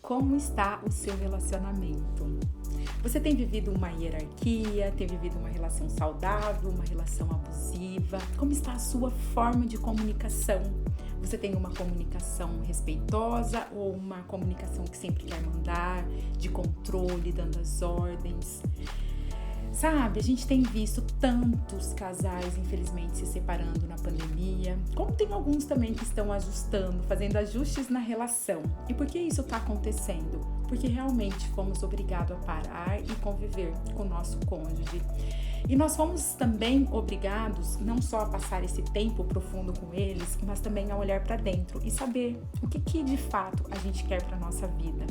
Como está o seu relacionamento? Você tem vivido uma hierarquia, tem vivido uma relação saudável, uma relação abusiva? Como está a sua forma de comunicação? Você tem uma comunicação respeitosa ou uma comunicação que sempre quer mandar, de controle, dando as ordens? Sabe, a gente tem visto tantos casais, infelizmente, se separando na pandemia, como tem alguns também que estão ajustando, fazendo ajustes na relação. E por que isso está acontecendo? Porque realmente fomos obrigados a parar e conviver com o nosso cônjuge. E nós fomos também obrigados não só a passar esse tempo profundo com eles, mas também a olhar para dentro e saber o que de fato a gente quer para a nossa vida.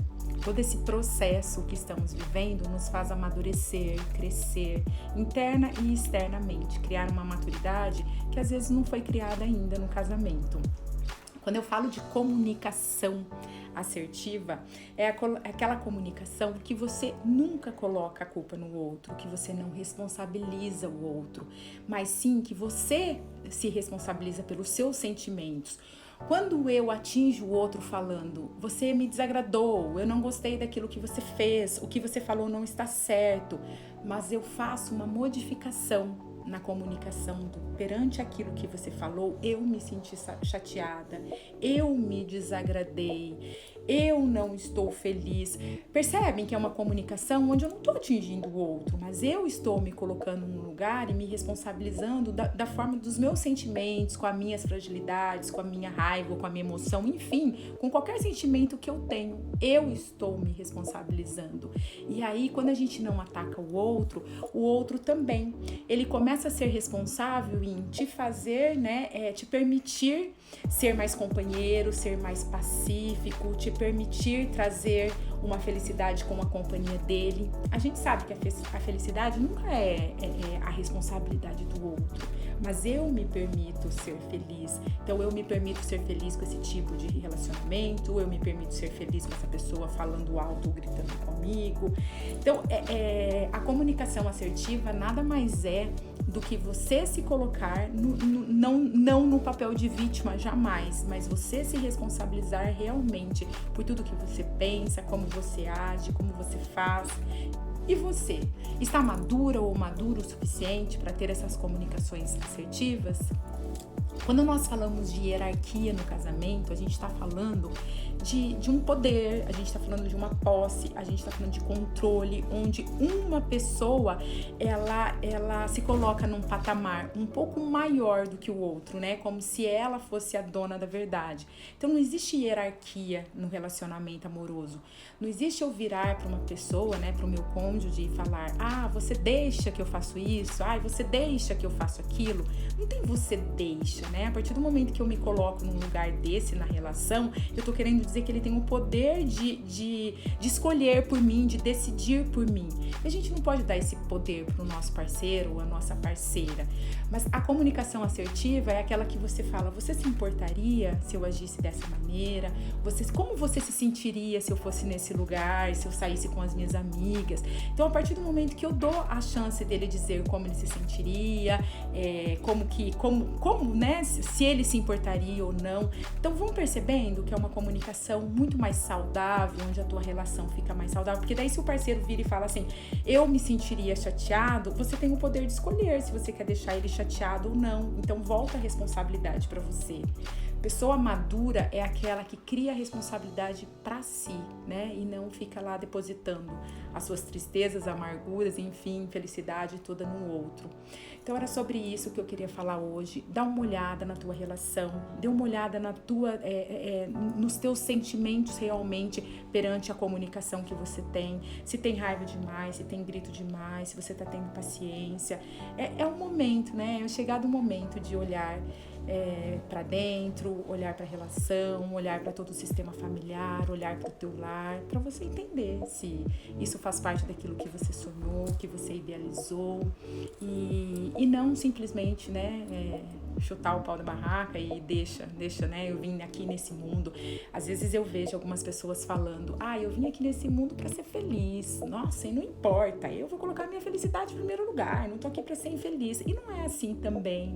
Todo esse processo que estamos vivendo nos faz amadurecer, crescer, interna e externamente, criar uma maturidade que às vezes não foi criada ainda no casamento. Quando eu falo de comunicação assertiva, é aquela comunicação que você nunca coloca a culpa no outro, que você não responsabiliza o outro, mas sim que você se responsabiliza pelos seus sentimentos. Quando eu atinjo o outro falando, você me desagradou, eu não gostei daquilo que você fez, o que você falou não está certo, mas eu faço uma modificação na comunicação perante aquilo que você falou, eu me senti chateada, eu me desagradei, eu não estou feliz. Percebem que é uma comunicação onde eu não estou atingindo o outro, mas eu estou me colocando num lugar e me responsabilizando da forma dos meus sentimentos, com as minhas fragilidades, com a minha raiva, com a minha emoção, enfim, com qualquer sentimento que eu tenho, eu estou me responsabilizando. E aí, quando a gente não ataca o outro também, ele começa a ser responsável em te fazer, te permitir ser mais companheiro, ser mais pacífico, te permitir trazer uma felicidade com a companhia dele. A gente sabe que a felicidade nunca é a responsabilidade do outro, mas eu me permito ser feliz. Então eu me permito ser feliz com esse tipo de relacionamento, eu me permito ser feliz com essa pessoa falando alto ou gritando comigo. Então a comunicação assertiva nada mais é do que você se colocar, não no papel de vítima, jamais, mas você se responsabilizar realmente por tudo que você pensa, como você age, como você faz. E você, está madura ou maduro o suficiente para ter essas comunicações assertivas? Quando nós falamos de hierarquia no casamento, a gente está falando de um poder, a gente está falando de uma posse, a gente está falando de controle, onde uma pessoa, ela se coloca num patamar um pouco maior do que o outro, né? Como se ela fosse a dona da verdade. Então não existe hierarquia no relacionamento amoroso. Não existe eu virar para uma pessoa, para o meu cônjuge e falar, você deixa que eu faço isso, você deixa que eu faço aquilo. Não tem você deixa, né? A partir do momento que eu me coloco num lugar desse na relação, eu tô querendo dizer que ele tem o poder de escolher por mim, de decidir por mim. E a gente não pode dar esse poder pro nosso parceiro ou a nossa parceira. Mas a comunicação assertiva é aquela que você fala, você se importaria se eu agisse dessa maneira? Como você se sentiria se eu fosse nesse lugar, se eu saísse com as minhas amigas? Então, a partir do momento que eu dou a chance dele dizer como ele se sentiria, se ele se importaria ou não. Então vão percebendo que é uma comunicação muito mais saudável, onde a tua relação fica mais saudável, porque daí se o parceiro vira e fala assim, eu me sentiria chateado, você tem o poder de escolher se você quer deixar ele chateado ou não. Então volta a responsabilidade para você. Pessoa madura é aquela que cria a responsabilidade para si, e não fica lá depositando as suas tristezas, amarguras, enfim, felicidade toda no outro. Então era sobre isso que eu queria falar hoje. Dá uma olhada na tua relação, dê uma olhada nos teus sentimentos realmente perante a comunicação que você tem. Se tem raiva demais, se tem grito demais, se você tá tendo paciência. É um momento, É chegado o momento de olhar para dentro, olhar para a relação, olhar para todo o sistema familiar, olhar para o teu lar, para você entender se isso faz parte daquilo que você sonhou, que você idealizou e não simplesmente, chutar o pau da barraca e deixa, eu vim aqui nesse mundo. Às vezes eu vejo algumas pessoas falando, eu vim aqui nesse mundo para ser feliz, nossa, e não importa, eu vou colocar minha felicidade em primeiro lugar, não tô aqui para ser infeliz, e não é assim também,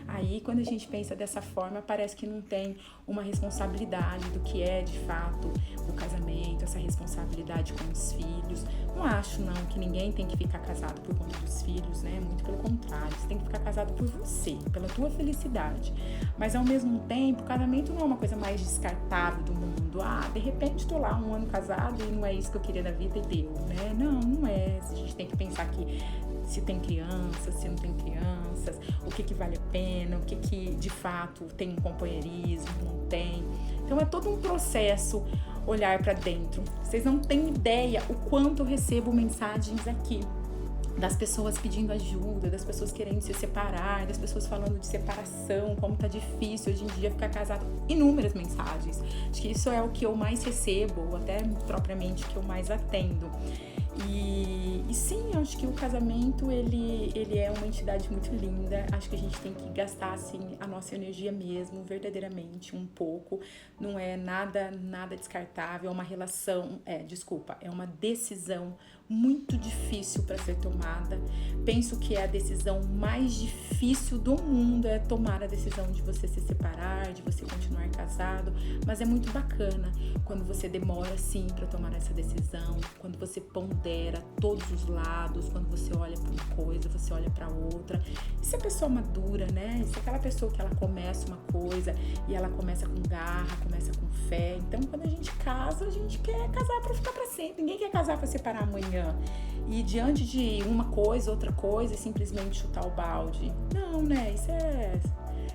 Aí quando a gente pensa dessa forma, parece que não tem uma responsabilidade do que é de fato o casamento, essa responsabilidade com os filhos. Não acho, não, que ninguém tem que ficar casado por conta dos filhos, né? Muito pelo contrário, você tem que ficar casado por você, pela tua felicidade. Mas, ao mesmo tempo, o casamento não é uma coisa mais descartável do mundo. De repente, tô lá 1 ano casado e não é isso que eu queria da vida e deu, né? Não é. A gente tem que pensar que se tem crianças, se não tem crianças, o que vale a pena, o que de fato tem um companheirismo, não tem. Então é todo um processo olhar para dentro. Vocês não têm ideia o quanto eu recebo mensagens aqui das pessoas pedindo ajuda, das pessoas querendo se separar, das pessoas falando de separação, como tá difícil hoje em dia ficar casado. Inúmeras mensagens. Acho que isso é o que eu mais recebo, ou até propriamente que eu mais atendo. E sim, acho que o casamento, ele é uma entidade muito linda. Acho que a gente tem que gastar, assim, a nossa energia mesmo, verdadeiramente, um pouco. Não é nada descartável, é uma relação, é uma decisão muito difícil para ser tomada. Penso que é a decisão mais difícil do mundo, é tomar a decisão de você se separar, de você continuar casado, mas é muito bacana quando você demora, sim, para tomar essa decisão, quando você pondera todos os lados, quando você olha para uma coisa, você olha para outra. E se a pessoa madura, né? Se aquela pessoa que ela começa uma coisa e ela começa com garra, começa com fé. Então, quando a gente casa, a gente quer casar para ficar para sempre. Ninguém quer casar para separar amanhã. E diante de uma coisa, outra coisa, simplesmente chutar o balde. Não, né? Isso é...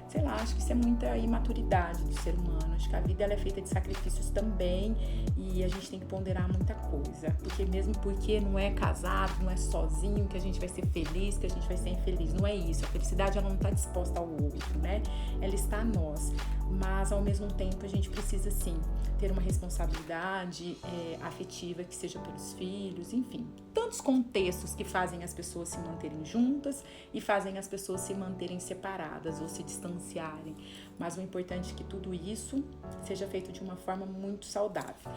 Sei lá, acho que isso é muita imaturidade do ser humano. Acho que a vida ela é feita de sacrifícios também e a gente tem que ponderar muita coisa. Porque mesmo porque não é casado, não é sozinho que a gente vai ser feliz, que a gente vai ser infeliz. Não é isso. A felicidade ela não está disposta ao outro, né? Ela está a nós. Mas, ao mesmo tempo, a gente precisa, sim, ter uma responsabilidade afetiva que seja pelos filhos, enfim. Tantos contextos que fazem as pessoas se manterem juntas e fazem as pessoas se manterem separadas ou se distanciarem. Mas o importante é que tudo isso seja feito de uma forma muito saudável.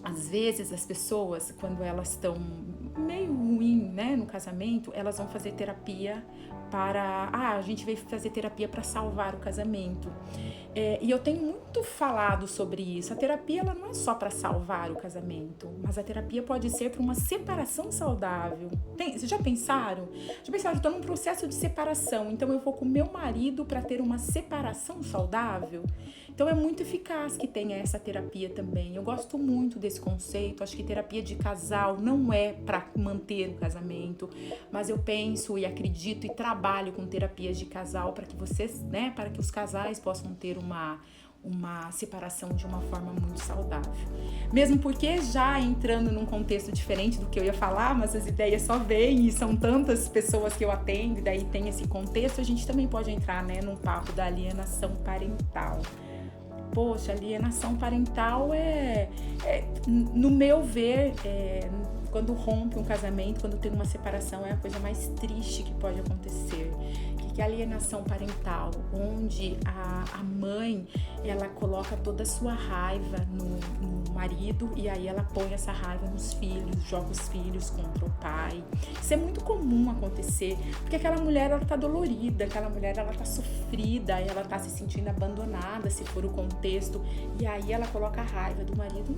Às vezes, as pessoas, quando elas estão meio ruim, né, no casamento, elas vão fazer terapia a gente vai fazer terapia para salvar o casamento. E eu tenho muito falado sobre isso. A terapia ela não é só para salvar o casamento, mas a terapia pode ser para uma separação saudável. Vocês já pensaram? Eu estou num processo de separação, então eu vou com meu marido para ter uma separação saudável? Então é muito eficaz que tenha essa terapia também. Eu gosto muito desse conceito. Acho que terapia de casal não é para manter o casamento, mas eu penso e acredito e trabalho com terapias de casal para que vocês, né, para que os casais possam ter uma separação de uma forma muito saudável. Mesmo porque já entrando num contexto diferente do que eu ia falar, mas as ideias só vêm e são tantas pessoas que eu atendo e daí tem esse contexto, a gente também pode entrar, né, num papo da alienação parental. Poxa, alienação parental no meu ver, quando rompe um casamento, quando tem uma separação, é a coisa mais triste que pode acontecer. Que é a alienação parental, onde a mãe, ela coloca toda a sua raiva no marido e aí ela põe essa raiva nos filhos, joga os filhos contra o pai. Isso é muito comum acontecer, porque aquela mulher, ela tá dolorida, aquela mulher, ela tá sofrida, ela tá se sentindo abandonada, se for o contexto, e aí ela coloca a raiva do marido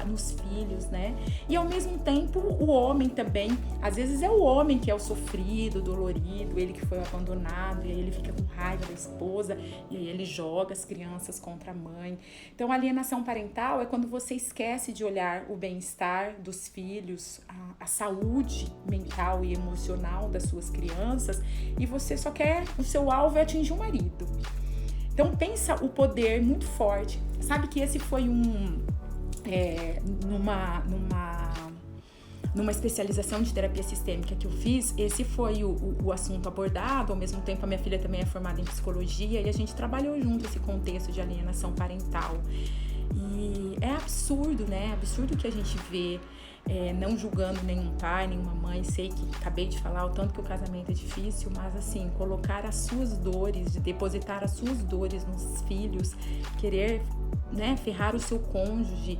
nos filhos, né? E ao mesmo tempo, o homem também, às vezes é o homem que é o sofrido, dolorido, ele que foi abandonado, e aí ele fica com raiva da esposa, e aí ele joga as crianças contra a mãe. Então, a alienação parental é quando você esquece de olhar o bem-estar dos filhos, a saúde mental e emocional das suas crianças, e você só quer, o seu alvo é atingir o marido. Então, pensa o poder muito forte. Sabe que esse foi numa especialização de terapia sistêmica que eu fiz, esse foi o assunto abordado. Ao mesmo tempo, a minha filha também é formada em psicologia e a gente trabalhou junto esse contexto de alienação parental. E é absurdo, né? É absurdo que a gente vê, não julgando nenhum pai, nenhuma mãe. Sei que acabei de falar o tanto que o casamento é difícil, mas assim, colocar as suas dores, depositar as suas dores nos filhos, querer, né, ferrar o seu cônjuge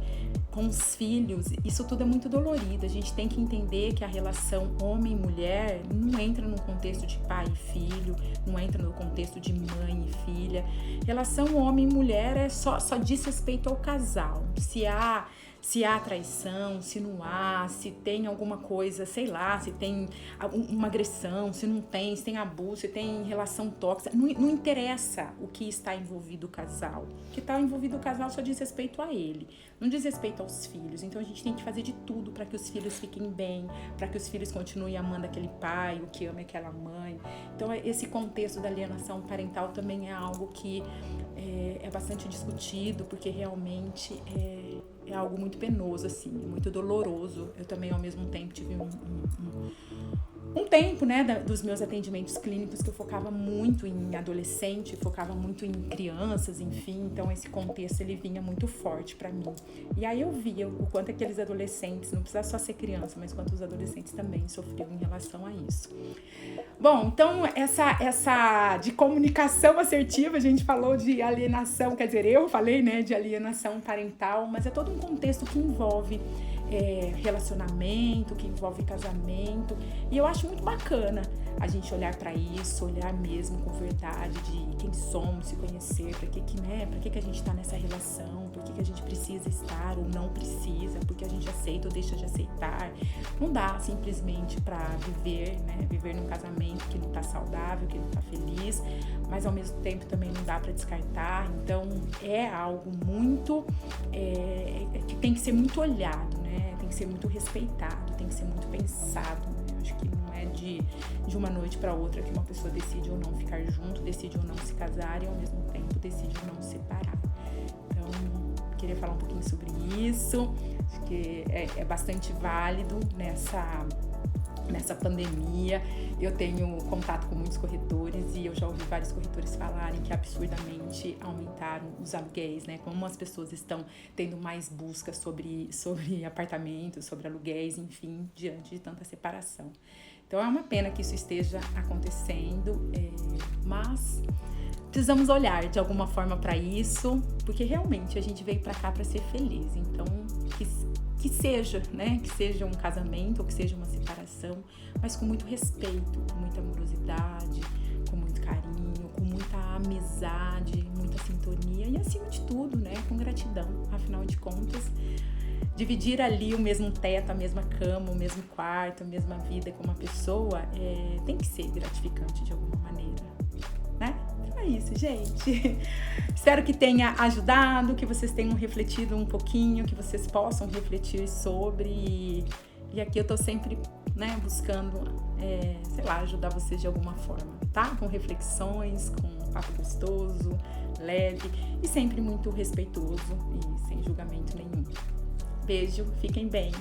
com os filhos, isso tudo é muito dolorido. A gente tem que entender que a relação homem e mulher não entra no contexto de pai e filho, não entra no contexto de mãe e filha. Relação homem e mulher só diz respeito ao casal. Se há traição, se não há, se tem alguma coisa, sei lá, se tem uma agressão, se não tem, se tem abuso, se tem relação tóxica, não interessa o que está envolvido o casal. O que está envolvido o casal só diz respeito a ele, não diz respeito aos filhos. Então a gente tem que fazer de tudo para que os filhos fiquem bem, para que os filhos continuem amando aquele pai, o que ama aquela mãe. Então esse contexto da alienação parental também é algo que é bastante discutido, porque realmente é algo muito penoso, assim, muito doloroso. Eu também, ao mesmo tempo, tive um tempo, né, dos meus atendimentos clínicos que eu focava muito em adolescente, focava muito em crianças, enfim. Então, esse contexto, ele vinha muito forte pra mim. E aí eu via o quanto aqueles adolescentes, não precisa só ser criança, mas quanto os adolescentes também sofriam em relação a isso. Bom, então, essa de comunicação assertiva, a gente falou de alienação, quer dizer, eu falei, né, de alienação parental, mas é todo um contexto que envolve relacionamento, que envolve casamento, e eu acho muito bacana a gente olhar para isso, olhar mesmo com verdade de quem somos, se conhecer, para que a gente está nessa relação, por que a gente precisa estar ou não precisa, porque a gente aceita ou deixa de aceitar. Não dá simplesmente para viver num casamento que não tá saudável, que não tá feliz, mas ao mesmo tempo também não dá para descartar. Então é algo muito que tem que ser muito olhado, né? Tem que ser muito respeitado, tem que ser muito pensado, né? Eu acho que não é de uma noite para outra que uma pessoa decide ou não ficar junto, decide ou não se casar e ao mesmo tempo decide ou não se separar. Então, queria falar um pouquinho sobre isso. Acho que é bastante válido nessa pandemia. Eu tenho contato com muitos corretores e eu já ouvi vários corretores falarem que absurdamente aumentaram os aluguéis, né? Como as pessoas estão tendo mais busca sobre apartamentos, sobre aluguéis, enfim, diante de tanta separação. Então é uma pena que isso esteja acontecendo, mas precisamos olhar de alguma forma para isso, porque realmente a gente veio para cá para ser feliz. Então, que seja, né? Que seja um casamento ou que seja uma separação, mas com muito respeito, com muita amorosidade, com muito carinho, com muita amizade, muita sintonia e, acima de tudo, né? Com gratidão. Afinal de contas, dividir ali o mesmo teto, a mesma cama, o mesmo quarto, a mesma vida com uma pessoa tem que ser gratificante de alguma maneira, né? Então é isso, gente. Espero que tenha ajudado, que vocês tenham refletido um pouquinho, que vocês possam refletir sobre. E aqui eu tô sempre, né, buscando, ajudar vocês de alguma forma, tá? Com reflexões, com um papo gostoso, leve e sempre muito respeitoso e sem julgamento nenhum. Beijo, fiquem bem.